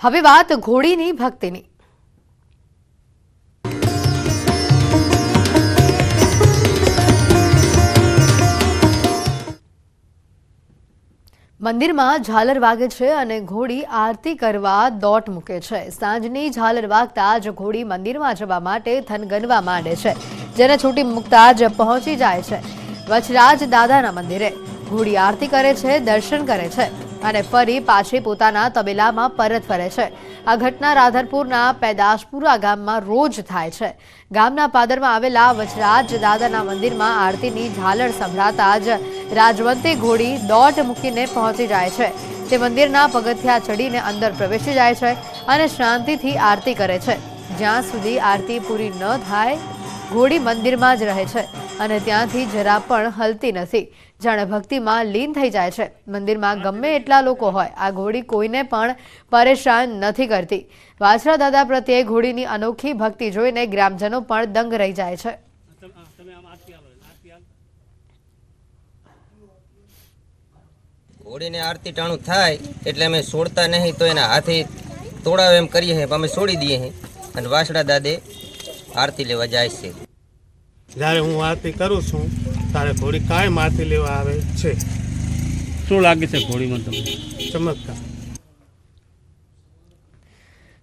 હવે વાત ઘોડીની ભક્તિની। મંદિરમાં ઝાલર વાગે છે અને ઘોડી આરતી કરવા દોટ મૂકે છે। સાંજની ઝાલર વાગતા જ ઘોડી મંદિરમાં જવા માટે થનગનવા માંડે છે, જેને છૂટી મૂકતા જ પહોંચી જાય છે વચરાજ દાદાના મંદિરે। ઘોડી આરતી કરે છે, દર્શન કરે છે અને ફરી પાછી પોતાના તબેલામાં પરત ફરે છે। આ ઘટના રાધનપુરના પેદાશપુરા ગામમાં રોજ થાય છે। ગામના પાદરમાં આવેલા વચરાજ દાદાના મંદિરમાં આરતીની ઝાલર સંભળાતા જ રાજવંતી ઘોડી દોટ મૂકીને પહોંચી જાય છે। તે મંદિરના પગથિયા ચડીને અંદર પ્રવેશી જાય છે અને શાંતિથી આરતી કરે છે। જ્યાં સુધી આરતી પૂરી ન થાય ઘોડી મંદિરમાં જ રહે છે અને ત્યાંથી જરા પણ હલતી નથી, જાણે ભક્તિમાં લીન થઈ જાય છે। મંદિરમાં ગમે એટલા લોકો હોય, આ ઘોડી કોઈને પણ પરેશાન નથી કરતી। વાછરા દાદા પ્રત્યે ઘોડીની અનોખી ભક્તિ જોઈને ગ્રામજનો પણ દંગ રહી જાય છે। ઘોડીને આરતી ટાણું થાય એટલે અમે છોડતા નહીં, તો એના હાથે તોડાવે એમ કરીએ છીએ, અમે છોડી દઈએ છીએ અને વાછડા દાદે આરતી લેવા જાય છે। જ્યારે હું આરતી કરું છું ત્યારે ઘોડી કાયમ આરતી લેવા આવે છે। શું લાગે છે ઘોડીમાં તમને? ચમત્કાર।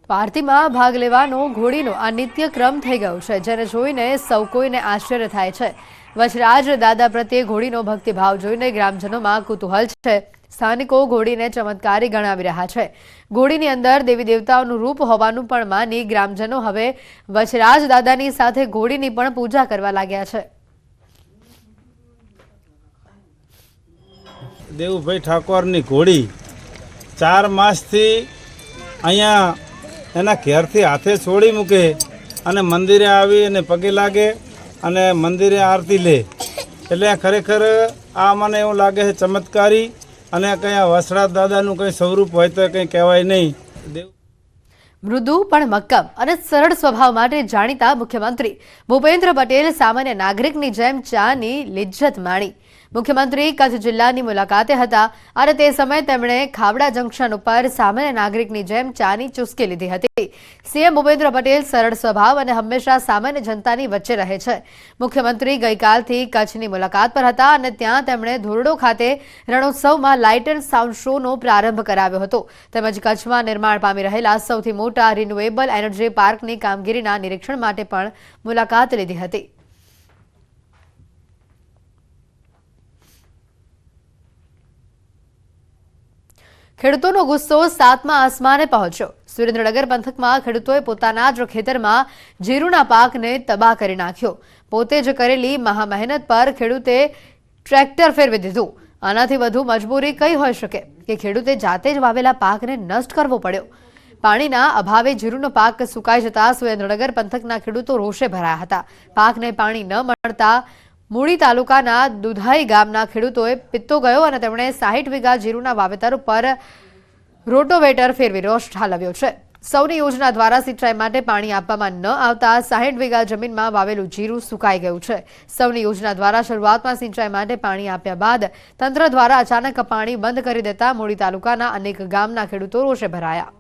આરતીમાં ભાગ લેવાનો ઘોડીનો આ નિત્યક્રમ થઈ ગયો છે, જેને જોઈને સૌ કોઈને આશ્ચર્ય થાય છે। વચરાજ દાદા પ્રત્યે ઘોડીનો ભક્તિભાવ જોઈને ગ્રામજનોમાં કુતૂહલ છે। સ્થાનિકો ઘોડીને ચમત્કારી ગણાવી રહ્યા છે। ઘોડીની અંદર દેવી દેવતાઓનું રૂપ હોવાનું પણ માની ગ્રામજનો હવે વચરાજ દાદાની સાથે ઘોડીની પણ પૂજા કરવા લાગ્યા છે। દેવુભાઈ ઠાકોરની ઘોડી 4 માસથી અહીંયા એના ઘેરથી હાથે છોડી મૂકે અને મંદિરે આવી અને પગે લાગે અને મંદિરે આરતી લે, એટલે ખરેખર આ મને એવું લાગે છે ચમત્કારી અને કંઈ આ વસરાજ દાદાનું કંઈ સ્વરૂપ હોય તો કંઈ કહેવાય નહીં। મૃદુ પણ મક્કમ અને સરળ સ્વભાવ માટે જાણીતા મુખ્યમંત્રી ભૂપેન્દ્ર પટેલ સામાન્ય નાગરિકની જેમ ચાની લિજ્જત માણી। મુખ્યમંત્રી કચ્છ જિલ્લાની મુલાકાતે હતા અને તે સમયે તેમણે ખાવડા જંકશન ઉપર સામાન્ય નાગરિકની જેમ ચાની ચુસ્કી લીધી હતી। સીએમ ભૂપેન્દ્ર પટેલ સરળ સ્વભાવ અને હંમેશા સામાન્ય જનતાની વચ્ચે રહે છે। મુખ્યમંત્રી ગઈકાલથી કચ્છની મુલાકાત પર હતા અને ત્યાં તેમણે ધોરડો ખાતે રણોત્સવમાં લાઇટ એન્ડ સાઉન્ડ શોનો પ્રારંભ કરાવ્યો હતો, તેમજ કચ્છમાં નિર્માણ પામી રહેલા સૌથી મોટા રિન્યુએબલ એનર્જી પાર્કની કામગીરીના નિરીક્ષણ માટે પણ મુલાકાત લીધી હતી। ખેડૂતોનો ગુસ્સો 7મા આસમાને પહોંચ્યો। સુરેન્દ્રનગર પંથકમાં ખેડૂતોએ પોતાના જ ખેતરમાં જીરુના પાકને તબાહ કરી નાખ્યો। પોતે જ કરેલી મહામહેનત પર ખેડૂતે ટ્રેક્ટર ફેરવી દીધું। આનાથી વધુ મજબૂરી કઈ હોઈ શકે કે ખેડૂતે જાતે જ વાવેલા પાકને નષ્ટ કરવો પડ્યો। પાણીના અભાવે જીરુનો પાક સુકાઈ જતા સુરેન્દ્રનગર પંથકના ખેડૂતો રોષે ભરાયા હતા। પાકને પાણી ન મળતા મૂળી તાલુકાના દુધાઈ ગામના ખેડૂતોએ પિત્તો ગયો અને તેમણે 60 વીઘા જીરુના વાવેતર પર રોટોવેટર ફેરવી રોષ ઠાલવ્યો છે। સૌની યોજના દ્વારા સિંચાઈ માટે પાણી આપવામાં ન આવતા 60 વીઘા જમીનમાં વાવેલું જીરું સુકાઈ ગયું છે। સૌની યોજના દ્વારા શરૂઆતમાં સિંચાઈ માટે પાણી આપ્યા બાદ તંત્ર દ્વારા અચાનક પાણી બંધ કરી દેતા મૂળી તાલુકાના અનેક ગામના ખેડૂતો રોષે ભરાયા।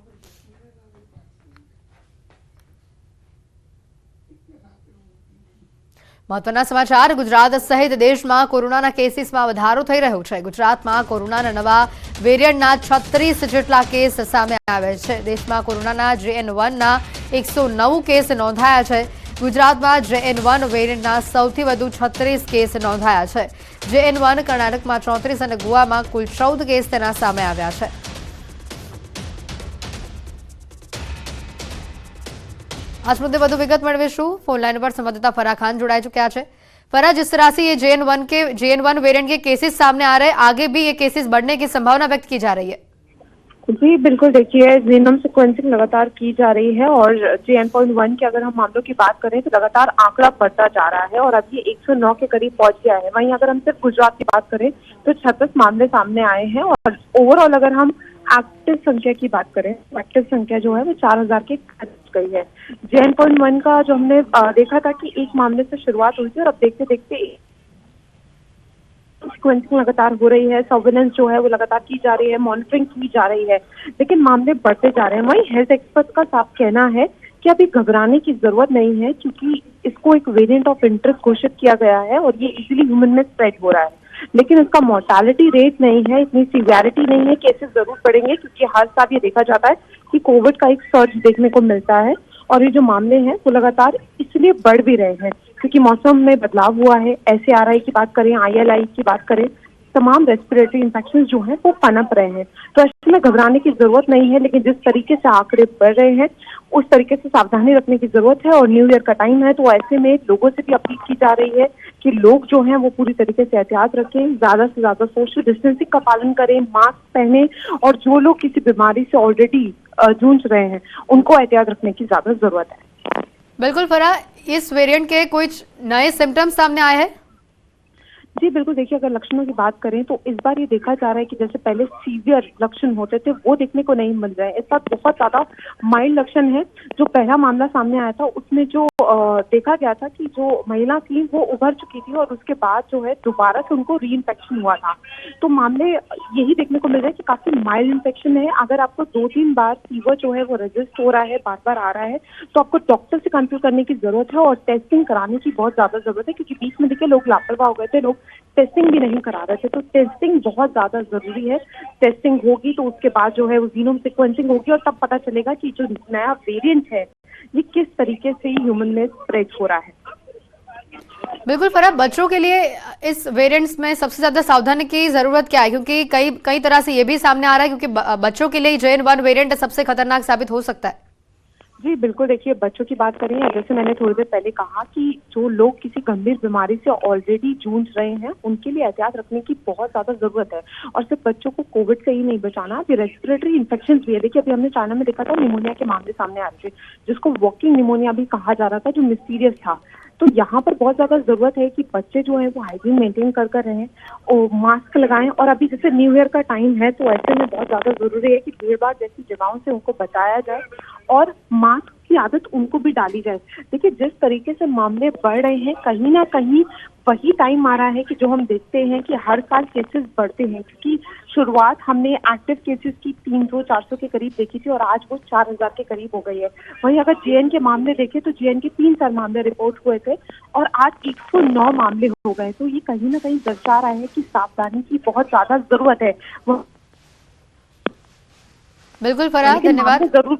મહત્વના સમાચાર। ગુજરાત સહિત દેશમાં કોરોનાના કેસીસમાં વધારો થઈ રહ્યો છે। ગુજરાતમાં કોરોનાના નવા વેરિયન્ટના 36 જેટલા કેસ સામે આવ્યા છે। દેશમાં કોરોનાના JN1ના 109 કેસ નોંધાયા છે। ગુજરાતમાં JN1 વેરિયન્ટના સૌથી વધુ 36 કેસ નોંધાયા છે। JN1 કર્ણાટકમાં 34 અને ગોવામાં કુલ 14 કેસ તેના સામે આવ્યા છે। आज मुद्दे વધુ વિગત મેળવીશું। फोन लाइन पर संवाददाता फराह खान जुड़ाई चुके हैं। फराह, जिस तरह से ये JN1 वेरिएंट के केसेस सामने आ रहे हैं, आगे भी ये केसेस बढ़ने की संभावना व्यक्त की जा रही है। जी बिल्कुल, देखिए जीनोम सीक्वेंसिंग लगातार की जा रही है और JN.1 के अगर हम मामलों की बात करें तो लगातार आंकड़ा बढ़ता जा रहा है और अब ये 109 के करीब पहुंच गया है। वहीं अगर हम सिर्फ गुजरात की बात करें तो 36 मामले सामने आए हैं और ओवरऑल अगर हम एक्टिव संख्या की बात करें, एक्टिव संख्या जो है वो 4000 के गई है। JN.1 का जो हमने देखा था कि एक मामले से शुरुआत हुई थी और अब देखते देखते सिक्वेंसिंग लगातार हो रही है, सर्विलेंस जो है वो लगातार की जा रही है, मॉनिटरिंग की जा रही है, लेकिन मामले बढ़ते जा रहे हैं। वहीं हेल्थ एक्सपर्ट का साफ कहना है कि अभी घबराने की जरूरत नहीं है, क्योंकि इसको एक वेरिएंट ऑफ इंटरेस्ट घोषित किया गया है और ये इजीली ह्यूमन में स्प्रेड हो रहा है, लेकिन इसका मोर्टालिटी रेट नहीं है, इतनी सीवियरिटी नहीं है, केसेस जरूर बढ़ेंगे, क्योंकि हर साल ये देखा जाता है कि कोविड का एक सर्ज देखने को मिलता है और ये जो मामले हैं वो लगातार इसलिए बढ़ भी रहे हैं क्योंकि मौसम में बदलाव हुआ है। SARI की बात करें, ILI की बात करें, तमाम रेस्पिरेटरी इन्फेक्शन जो हैं वो पनप रहे हैं। तो ऐसे में घबराने की जरूरत नहीं है, लेकिन जिस तरीके से आंकड़े बढ़ रहे हैं उस तरीके से सावधानी रखने की जरूरत है। और न्यू ईयर का टाइम है, तो ऐसे में लोगों से भी अपील की जा रही है कि लोग जो हैं वो पूरी तरीके से एहतियात रखें, ज्यादा से ज्यादा सोशल डिस्टेंसिंग का पालन करें, मास्क पहने, और जो लोग किसी बीमारी से ऑलरेडी जूझ रहे हैं उनको एहतियात रखने की ज्यादा जरूरत है। बिल्कुल फराह, इस वेरिएंट के कुछ नए सिम्टम्स सामने आए हैं? जी बिल्कुल, देखिए अगर लक्षणों की बात करें तो इस बार ये देखा जा रहा है कि जैसे पहले सीवियर लक्षण होते थे वो देखने को नहीं मिल रहे हैं। इस बार बहुत ज्यादा माइल्ड लक्षण है। जो पहला मामला सामने आया था उसमें जो देखा गया था कि जो महिला थी वो उभर चुकी थी और उसके बाद जो है दोबारा से उनको री इन्फेक्शन हुआ था। तो मामले यही देखने को मिल रहा है कि काफी माइल्ड इन्फेक्शन है। अगर आपको 2-3 बार फीवर जो है वो रजिस्ट हो रहा है, बार बार आ रहा है, तो आपको डॉक्टर से कंसल्ट करने की जरूरत है और टेस्टिंग कराने की बहुत ज्यादा जरूरत है, क्योंकि बीच में देखिए लोग लापरवाह हो गए थे, लोग टेस्टिंग भी नहीं करा रहे थे। तो टेस्टिंग बहुत ज्यादा जरूरी है। टेस्टिंग होगी तो उसके बाद जो है वो जीनोम सिक्वेंसिंग होगी और तब पता चलेगा कि जो नया वेरिएंट है ये किस तरीके से ह्यूमन में स्प्रेड हो रहा है। बिल्कुल फराह, बच्चों के लिए इस वेरिएंट्स में सबसे ज्यादा सावधानी की जरूरत क्या है? क्योंकि कई तरह से ये भी सामने आ रहा है क्योंकि बच्चों के लिए JN.1 वेरिएंट सबसे खतरनाक साबित हो सकता है। जी बिल्कुल, देखिए बच्चों की बात करें, जैसे मैंने थोड़ी देर पहले कहा कि जो लोग किसी गंभीर बीमारी से ऑलरेडी जूझ रहे हैं उनके लिए एहतियात रखने की बहुत ज्यादा जरूरत है। और सिर्फ बच्चों को कोविड से ही नहीं बचाना, अभी रेस्पिरेटरी इन्फेक्शन भी है। देखिए अभी हमने चाइना में देखा था निमोनिया के मामले सामने आ रहे थे, जिसको वॉकिंग निमोनिया भी कहा जा रहा था, जो मिस्टीरियस था। तो यहाँ पर बहुत ज्यादा जरूरत है कि बच्चे जो है वो हाइजीन मेंटेन कर रहें और मास्क लगाएं। और अभी जैसे न्यू ईयर का टाइम है तो ऐसे में बहुत ज्यादा जरूरी है कि भीड़ भाड़ जैसी जगहों से उनको बचाया जाए और मास्क की आदत उनको भी डाली जाए। देखिए जिस तरीके से मामले बढ़ रहे हैं, कहीं ना कहीं वही टाइम आ रहा है कि जो हम देखते हैं कि हर साल केसेस बढ़ते हैं, क्योंकि शुरुआत हमने एक्टिव केसेस की 300-400 के करीब देखी थी और आज वो 4000 के करीब हो गई है। वहीं अगर JN के मामले देखें तो JN के 3 मामले रिपोर्ट हुए थे और आज 109 मामले हो गए। तो ये कहीं ना कहीं दर्शा रहा है कि सावधानी की बहुत ज्यादा जरूरत है। बिल्कुल फराह, धन्यवाद। जरूर